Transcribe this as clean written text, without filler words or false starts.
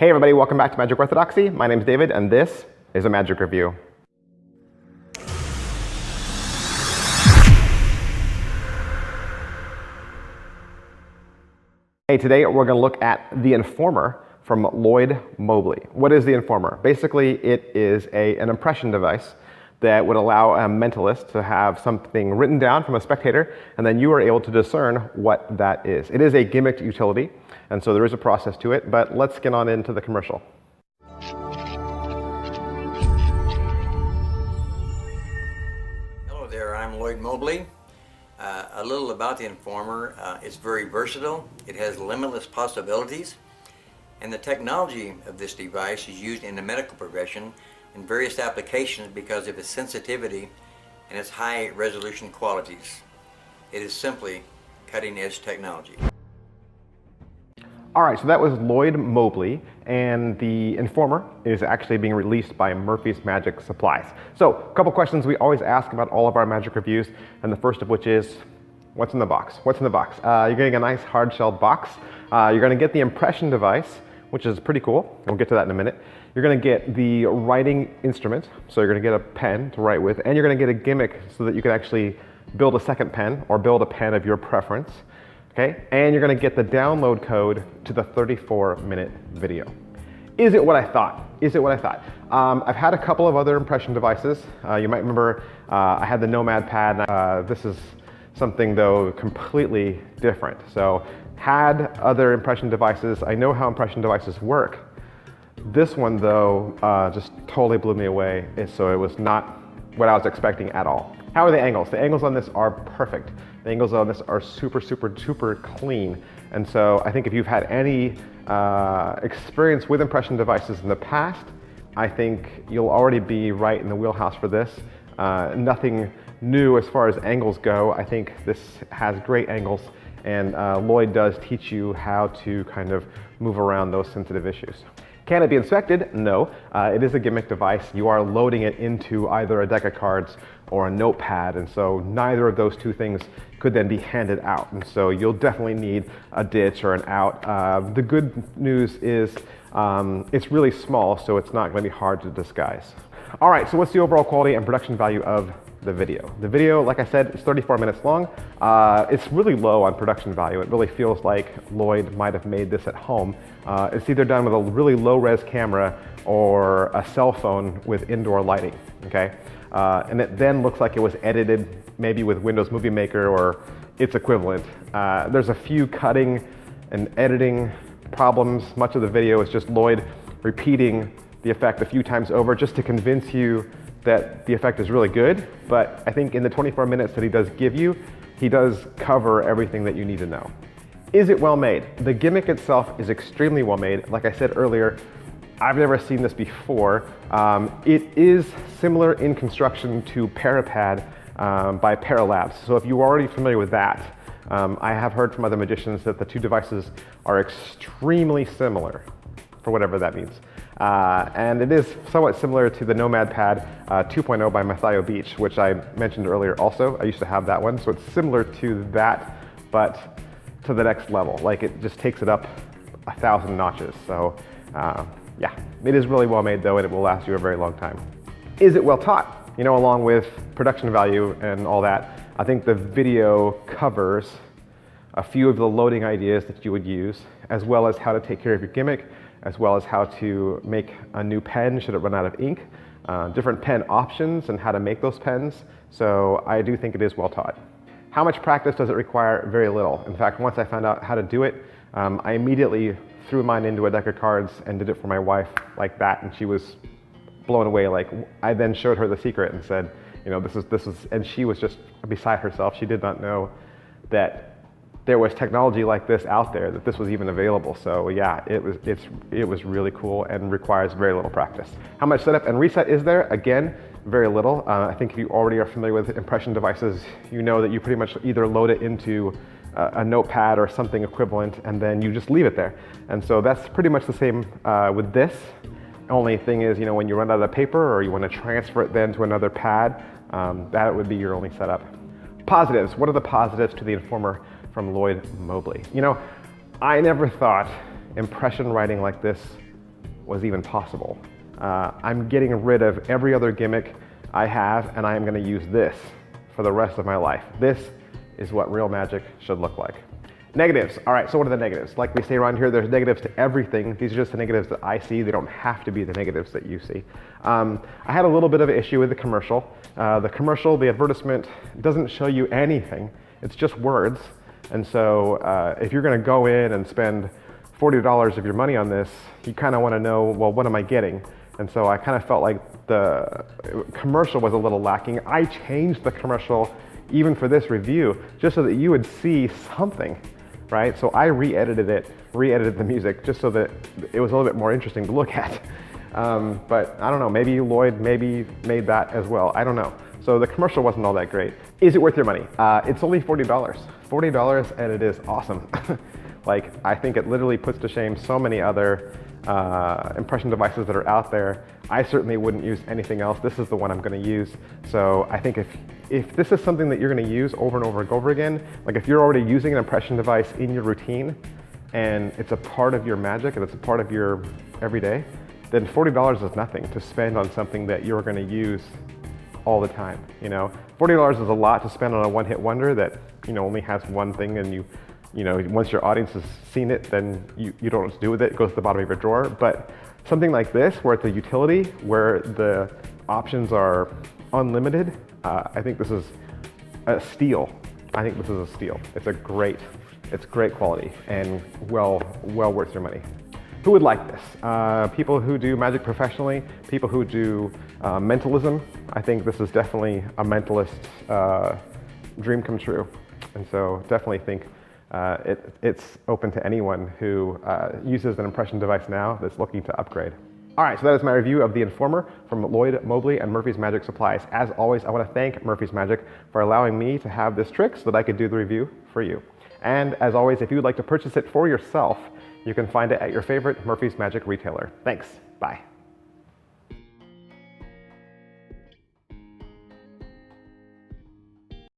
Hey everybody, welcome back to Magic Orthodoxy. My name's David and this is a Magic Review. Hey, today we're going to look at The Informer from Lloyd Mobley. What is The Informer? Basically, it is an impression device that would allow a mentalist to have something written down from a spectator, and then you are able to discern what that is. It is a gimmicked utility, and so there is a process to it, but let's get on into the commercial. Hello there, I'm Lloyd Mobley. A little about the Informer. It's very versatile. It has limitless possibilities. And the technology of this device is used in the medical profession in various applications because of its sensitivity and its high resolution qualities. It is simply cutting edge technology. All right, so that was Lloyd Mobley, and The Informer is actually being released by Murphy's Magic Supplies. So, a couple questions we always ask about all of our magic reviews, and the first of which is, what's in the box? What's in the box? You're getting a nice hard-shelled box. You're going to get the impression device, which is pretty cool. We'll get to that in a minute. You're going to get the writing instrument, so you're going to get a pen to write with, and you're going to get a gimmick so that you can actually build a second pen or build a pen of your preference. Okay? And you're going to get the download code to the 34-minute video. Is it what I thought? Is it what I thought? I've had a couple of other impression devices. You might remember I had the Nomad Pad. This is something, though, completely different. So, had other impression devices. I know how impression devices work. This one, though, just totally blew me away. So it was not what I was expecting at all. How are the angles? The angles on this are perfect. The angles on this are super, super, super clean. And so I think if you've had any experience with impression devices in the past, I think you'll already be right in the wheelhouse for this. Nothing new as far as angles go. I think this has great angles, and Lloyd does teach you how to kind of move around those sensitive issues. Can it be inspected? No. It is a gimmick device. You are loading it into either a deck of cards or a notepad, and so neither of those two things could then be handed out, and so you'll definitely need a ditch or an out. The good news is it's really small, so it's not going to be hard to disguise. All right, so what's the overall quality and production value of the video? The video, like I said, is 34 minutes long. It's really low on production value. It really feels like Lloyd might have made this at home. It's either done with a really low-res camera or a cell phone with indoor lighting, okay? And it then looks like it was edited maybe with Windows Movie Maker or its equivalent. There's a few cutting and editing problems. Much of the video is just Lloyd repeating the effect a few times over just to convince you that the effect is really good, but I think in the 24 minutes that he does give you, he does cover everything that you need to know. Is it well made? The gimmick itself is extremely well made. Like I said earlier, I've never seen this before. It is similar in construction to Parapad by Paralabs. So if you're already familiar with that, I have heard from other magicians that the two devices are extremely similar, for whatever that means. And it is somewhat similar to the Nomad Pad 2.0 by Matteo Beach, which I mentioned earlier also. I used to have that one, so it's similar to that, but to the next level. Like, it just takes it up 1,000 notches. So yeah, it is really well made though, and it will last you a very long time. Is it well taught? You know, along with production value and all that, I think the video covers a few of the loading ideas that you would use, as well as how to take care of your gimmick, as well as how to make a new pen should it run out of ink, different pen options and how to make those pens. So I do think it is well taught. How much practice does it require? Very little. In fact, once I found out how to do it, I immediately threw mine into a deck of cards and did it for my wife like that, and she was blown away. Like, I then showed her the secret and said, you know, this is, and she was just beside herself. She did not know that there was technology like this out there, that this was even available. So yeah, it was really cool and requires very little practice. How much setup and reset is there? Again, very little. I think if you already are familiar with impression devices, you know that you pretty much either load it into a notepad or something equivalent, and then you just leave it there. And so that's pretty much the same with this. Only thing is, you know, when you run out of paper or you want to transfer it then to another pad, that would be your only setup. Positives. What are the positives to the Informer from Lloyd Mobley? You know, I never thought impression writing like this was even possible. I'm getting rid of every other gimmick I have, and I am going to use this for the rest of my life. This is what real magic should look like. Negatives. All right, so what are the negatives? Like we say around here, there's negatives to everything. These are just the negatives that I see. They don't have to be the negatives that you see. I had a little bit of an issue with the commercial. The advertisement doesn't show you anything. It's just words. And so if you're going to go in and spend $40 of your money on this, you kind of want to know, well, what am I getting? And so I kind of felt like the commercial was a little lacking. I changed the commercial even for this review, just so that you would see something, right? So I re-edited the music, just so that it was a little bit more interesting to look at. But I don't know, maybe Lloyd made that as well. I don't know. So the commercial wasn't all that great. Is it worth your money? It's only $40. $40, and it is awesome. Like, I think it literally puts to shame so many other impression devices that are out there. I certainly wouldn't use anything else. This is the one I'm going to use. So I think if this is something that you're going to use over and over and over again, like if you're already using an impression device in your routine and it's a part of your magic and it's a part of your everyday, then $40 is nothing to spend on something that you're going to use all the time. You know, $40 is a lot to spend on a one-hit wonder that, you know, only has one thing, and you know, once your audience has seen it, then you don't know what to do with it. It goes to the bottom of your drawer. But something like this, where it's a utility, where the options are unlimited, I think this is a steal. I think this is a steal. It's great quality and well worth your money. Who would like this? People who do magic professionally, people who do mentalism. I think this is definitely a mentalist dream come true. And so definitely think it's open to anyone who uses an impression device now that's looking to upgrade. All right, so that is my review of the Informer from Lloyd, Mobley, and Murphy's Magic Supplies. As always, I want to thank Murphy's Magic for allowing me to have this trick so that I could do the review for you. And as always, if you would like to purchase it for yourself, you can find it at your favorite Murphy's Magic retailer. Thanks. Bye.